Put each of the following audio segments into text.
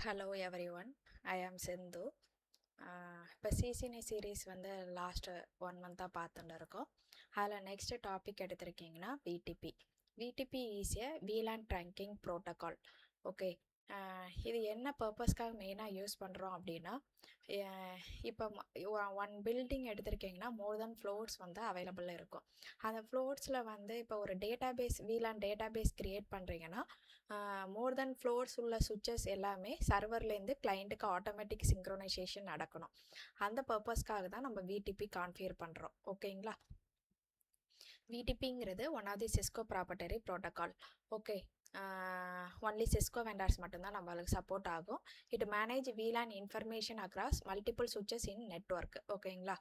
Hello every one, I am Sindhu. இப்போ CCNA series வந்து last 1 மந்த்தாக பார்த்துட்டு இருக்கோம். அதில் நெக்ஸ்ட் டாபிக் எடுத்திருக்கீங்கன்னா VTP. VTP is a VLAN trunking protocol. Okay, இது என்ன பர்பஸ்க்காக மெயினாக யூஸ் பண்ணுறோம் அப்படின்னா, இப்போ ஒன் பில்டிங் எடுத்திருக்கீங்கன்னா மோர் தென் ஃப்ளோர்ஸ் வந்து அவைலபிளாக இருக்கும். அந்த ஃப்ளோர்ஸில் வந்து இப்போ ஒரு டேட்டாபேஸ் VLAN டேட்டாபேஸ் க்ரியேட் பண்ணுறீங்கன்னா மோர் தென் ஃப்ளோர்ஸ் உள்ள சுவிட்சஸ் எல்லாமே சர்வர்லேருந்து கிளைண்ட்டுக்கு ஆட்டோமேட்டிக் சிங்க்ரோனைசேஷன் நடக்கணும். அந்த பர்பஸ்க்காக தான் நம்ம விடிபி கான்ஃபிகர் பண்ணுறோம். ஓகேங்களா, விடிபிங்கிறது one of the Cisco proprietary protocol. Okay, only Cisco vendors மட்டும்தான் நம்மளுக்கு சப்போர்ட் ஆகும். It manage VLAN information across multiple switches in network. ஓகேங்களா,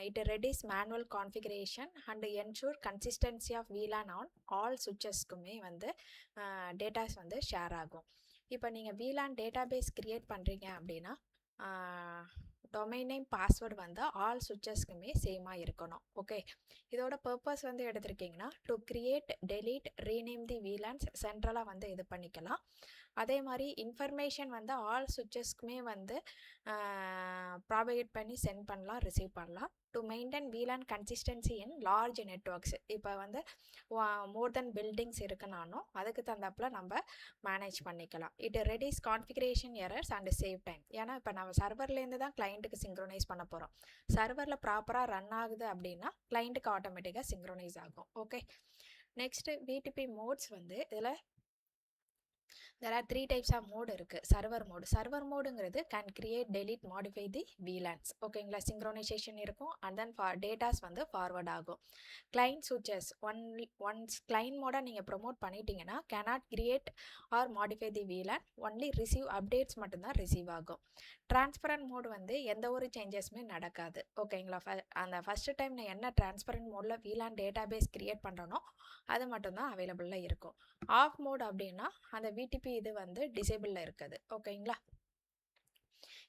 it reduce manual configuration and ensure consistency of VLAN on all switchesக்குமே வந்து datas வந்து share ஆகும். இப்போ நீங்கள் VLAN database create பண்ணுறீங்க அப்படின்னா டொமைன் நேம் பாஸ்வேர்டு வந்து ஆல் சுவிச்சஸ்க்குமே சேமாக இருக்கணும். ஓகே, இதோட பர்பஸ் வந்து எடுத்திருக்கீங்கன்னா to create delete rename the VLANs சென்ட்ரலாக வந்து இது பண்ணிக்கலாம். அதே மாதிரி இன்ஃபர்மேஷன் வந்து ஆல் சுவிச்சஸ்க்குமே வந்து ப்ராபகேட் பண்ணி சென்ட் பண்ணலாம், ரிசீவ் பண்ணலாம். To maintain VLAN consistency in large networks. இப்போ வந்து மோர் தென் பில்டிங்ஸ் இருக்குனாலும் அதுக்கு தகுந்தாப்புல நம்ம மேனேஜ் பண்ணிக்கலாம். It reduce configuration errors and save time. ஏன்னா இப்போ நம்ம சர்வர்லேருந்து தான் கிளைண்ட்டுக்கு சிங்க்ரோனைஸ் பண்ண போகிறோம். சர்வரில் ப்ராப்பராக ரன் ஆகுது அப்படின்னா கிளைண்ட்டுக்கு ஆட்டோமேட்டிக்காக சிங்க்ரோனைஸ் ஆகும். ஓகே, நெக்ஸ்ட் விடிபி மோட்ஸ் வந்து இதில் there are 3 types of mode இருக்கு. சர்வர் மோடுங்கிறது can create delete modify the VLANs. ஓகேங்களா, சிங்க்ரோனைசேஷன் இருக்கும் and then டேட்டாஸ் வந்து ஃபார்வர்ட் ஆகும். கிளைண்ட் switches ஒன்ஸ் கிளைண்ட் மோட நீங்கள் ப்ரொமோட் பண்ணிட்டீங்கன்னா cannot create or modify the VLAN, only receive updates மட்டும்தான் ரிசீவ் ஆகும். டிரான்ஸ்பரண்ட் மோட் வந்து எந்த ஒரு சேஞ்சஸுமே நடக்காது. ஓகேங்களா, அந்த ஃபர்ஸ்ட் டைம் நான் என்ன டிரான்ஸ்பரண்ட் மோடில் VLAN டேட்டாபேஸ் கிரியேட் பண்ணுறனோ அது மட்டும்தான் அவைலபிளாக இருக்கும். ஆஃப் மோட் அப்படின்னா அந்த விடிபி இது வந்து டிசேபிளில் இருக்குது. ஓகேங்களா,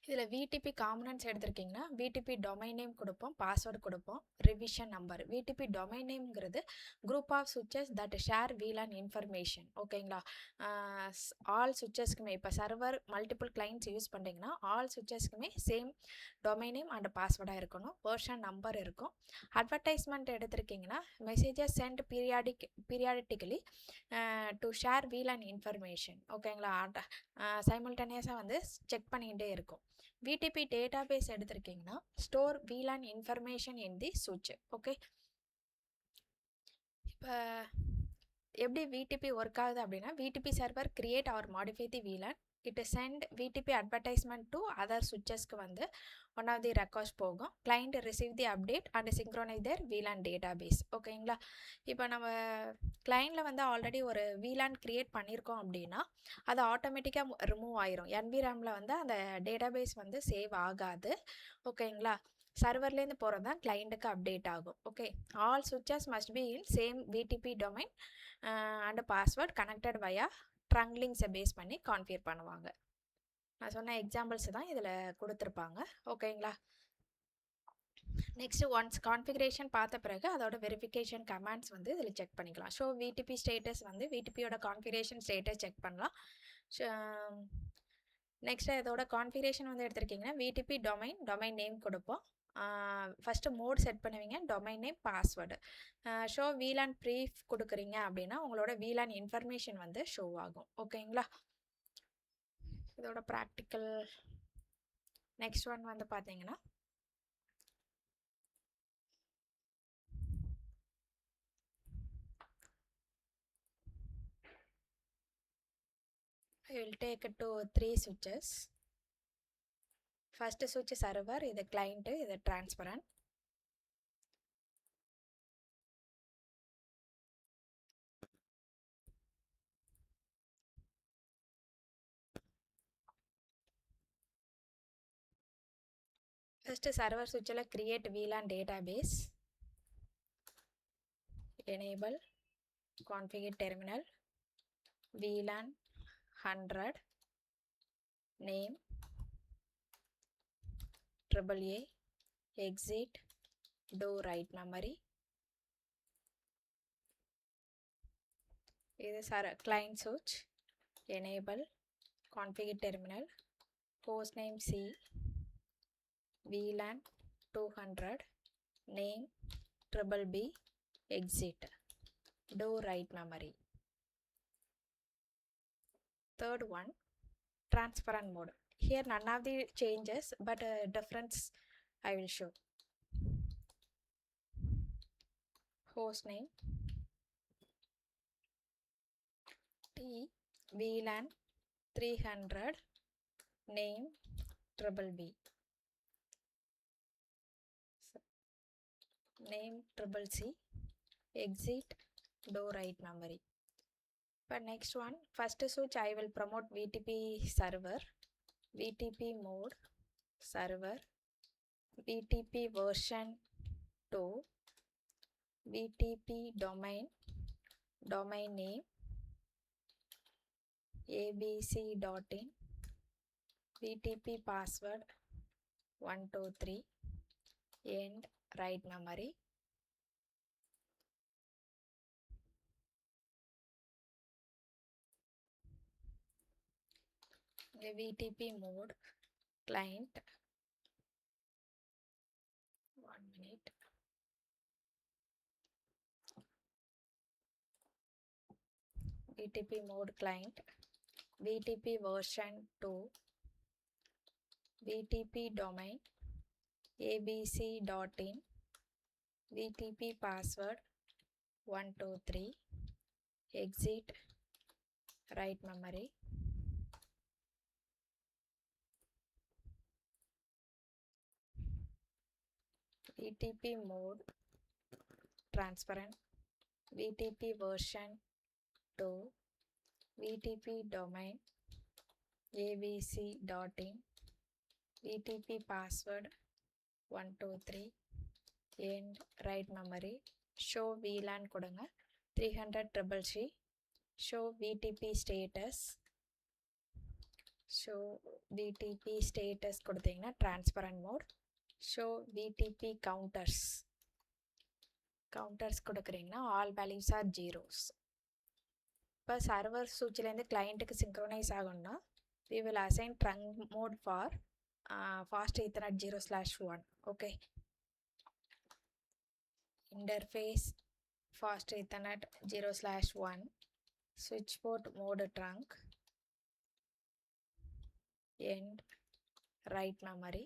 இதில் விடிபி காம்பனன்ட்ஸ் எடுத்திருக்கீங்கன்னா விடிபி டொமைன் நேம் கொடுப்போம், பாஸ்வேர்டு கொடுப்போம், ரிவிஷன் நம்பர். விடிபி டொமைன் நேம்ங்கிறது group of switches that share VLAN information. ஓகேங்களா, ஆல் சுவிச்சஸ்க்குமே இப்போ சர்வர் மல்டிபிள் கிளைண்ட்ஸ் யூஸ் பண்ணுறீங்கன்னா ஆல் சுவிச்சஸ்க்குமே சேம் டொமைன் நேம் அண்ட் பாஸ்வேர்டாக இருக்கணும். வெர்ஷன் நம்பர் இருக்கும். அட்வர்டைஸ்மெண்ட் எடுத்திருக்கீங்கன்னா messages sent periodically to share VLAN information. ஓகேங்களா, சைமல்டேனியஸாக வந்து செக் பண்ணிக்கிட்டே இருக்கும். விடிபி டேட்டாபேஸ் எடுத்திருக்கீங்கன்னா store VLAN information in the சுவிட்ச். ஓகே, இப்போ எப்படி விடிபி ஒர்க் ஆகுது அப்படின்னா VTP server create or modify the VLAN, it sent VTP advertisement to other சுவிச்சஸ்க்கு வந்து ஒன் ஆஃப் தி ரெக்வஸ்ட் போகும். Client receive the update and synchronise their VLAN database. ஓகேங்களா, இப்போ நம்ம கிளைண்டில் வந்து ஆல்ரெடி ஒரு VLAN கிரியேட் பண்ணியிருக்கோம் அப்படின்னா அது ஆட்டோமேட்டிக்காக ரிமூவ் ஆயிரும். NVRAMல வந்து அந்த டேட்டாபேஸ் வந்து சேவ் ஆகாது. ஓகேங்களா, சர்வர்லேருந்து போகிறது தான் கிளைண்ட்டுக்கு அப்டேட் ஆகும். Okay, all switches must be in same VTP domain and password connected via ட்ரங்க்லிங்ஸை பேஸ் பண்ணி கான்ஃபிகர் பண்ணுவாங்க. நான் சொன்ன எக்ஸாம்பிள்ஸ் தான் இதில் கொடுத்துருப்பாங்க. ஓகேங்களா, நெக்ஸ்ட் ஒன்ஸ் கான்ஃபிகரேஷன் பார்த்த பிறகு அதோட வெரிஃபிகேஷன் கமாண்ட்ஸ் வந்து இதில் செக் பண்ணிக்கலாம். ஸோ விடிபி ஸ்டேட்டஸ் வந்து விடிபியோட கான்ஃபிகரேஷன் ஸ்டேட்டஸ் செக் பண்ணலாம். நெக்ஸ்ட் இதோட கான்ஃபிகரேஷன் வந்து எடுத்திருக்கீங்கன்னா விடிபி டொமைன் நேம் கொடுப்போம். ஃபஸ்ட்டு மோட் செட் பண்ணுவீங்க, domain name, password. Show VLAN brief கொடுக்குறீங்க அப்படின்னா உங்களோட VLAN இன்ஃபர்மேஷன் வந்து ஷோ ஆகும். ஓகேங்களா, இதோட ப்ராக்டிக்கல் நெக்ஸ்ட் ஒன் வந்து பார்த்தீங்கன்னா I will take it to 3 switches. First switch server, இது client, இது transparent. First server switchல create VLAN database, enable, configure terminal, VLAN 100, name, AAA, exit, do write memory. இது client switch, enable, configure terminal, hostname C, VLAN 200, name BBB, exit, do write memory. Third one, transparent mode. Here none of the changes, but difference I will show. Hostname T, VLAN 300, name BBB, name CCC, exit, do write memory. But next one, first switch I will promote VTP server, VTP mode server, VTP version 2, VTP domain, domain name abc.in, VTP password 123, and write memory. A VTP mode client, 1 minute, VTP mode client, VTP version 2, VTP domain abc.in, VTP password 123, exit, write memory. VTP mode transparent, VTP version 2, VTP domain abc.in, VTP password 123, and write memory. Show VLAN கொடுங்க 300CC, show VTP status, show VTP status கொடுத்தீங்கன்னா transparent mode, show VTP counters, counters கொடுக்குறீங்கன்னா all values are zeros. இப்போ server சுவிட்ச்லேருந்து கிளைண்ட்டுக்கு synchronise ஆகணும்னா we will assign trunk mode for fast ethernet 0/1. okay, interface fast ethernet 0/1, switch port mode trunk, and write memory,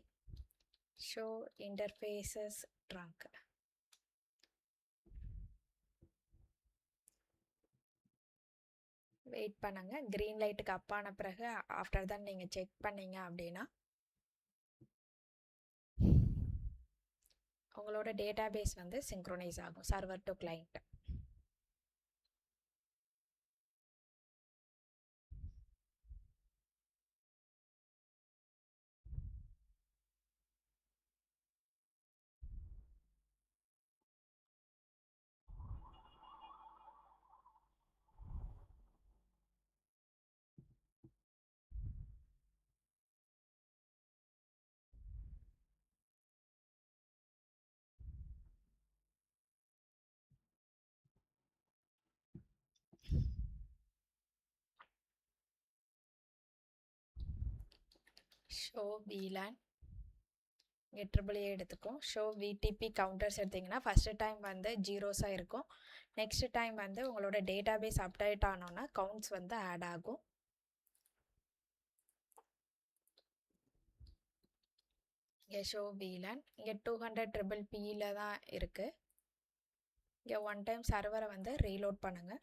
show interfaces trunk. Wait பண்ணுங்க, green லைட்டுக்கு அப்பான பிறகு after தான் நீங்கள் check பண்ணீங்க அப்படின்னா உங்களோட டேட்டாபேஸ் வந்து சிங்க்ரோனைஸ் ஆகும் server to client. Show VLAN இங்கே ட்ரிபிள் எடுத்துக்கும். ஷோ VTP கவுண்டர்ஸ் எடுத்திங்கன்னா ஃபஸ்ட்டு டைம் வந்து ஜீரோஸாக இருக்கும், நெக்ஸ்ட் டைம் வந்து உங்களோட டேட்டாபேஸ் அப்டேட் ஆனோன்னா கவுண்ட்ஸ் வந்து ஆட் ஆகும். இங்கே ஷோ VLAN இங்கே 200CCCல தான் இருக்குது. இங்கே ஒன் டைம் சர்வரை வந்து ரீலோட் பண்ணுங்கள்.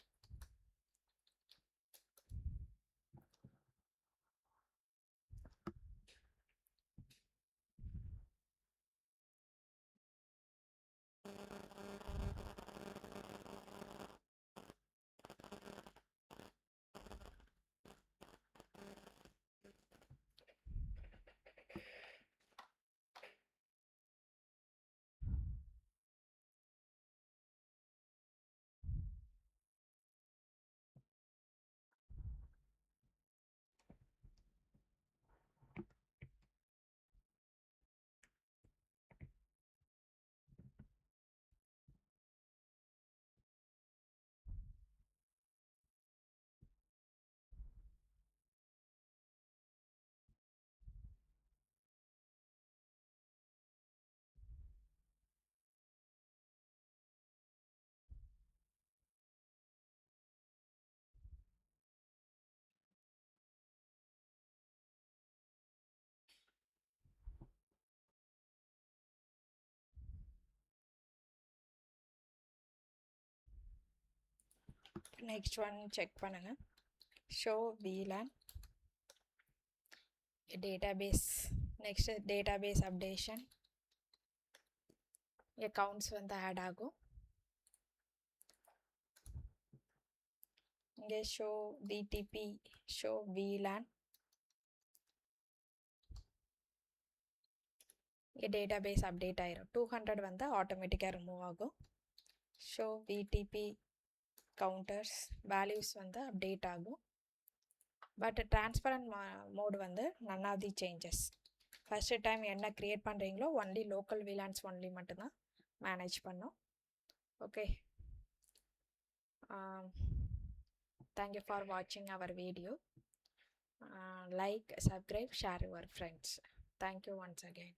நெக்ஸ்ட் ஒன் செக் பண்ணுங்கள். Show VLAN database. Next database updation. accounts வந்து ஆட் ஆகும். இங்கே ஷோ BTP, ஷோ VLAN. இங்கே database அப்டேட் ஆயிரும். 200 வந்து ஆட்டோமேட்டிக்காக ரிமூவ் ஆகும். ஷோ BTP கவுண்டர்ஸ் வேல்யூஸ் வந்து அப்டேட் ஆகும். பட் டிரான்ஸ்பரண்ட் மோடு வந்து none of the changes. First time என்ன க்ரியேட் பண்ணுறீங்களோ ஒன்லி லோக்கல் VLANs ஒன்லி மட்டும்தான் மேனேஜ் பண்ணும். ஓகே, தேங்க்யூ ஃபார் வாட்சிங் அவர் video. Like, subscribe, share your friends. Thank you once again.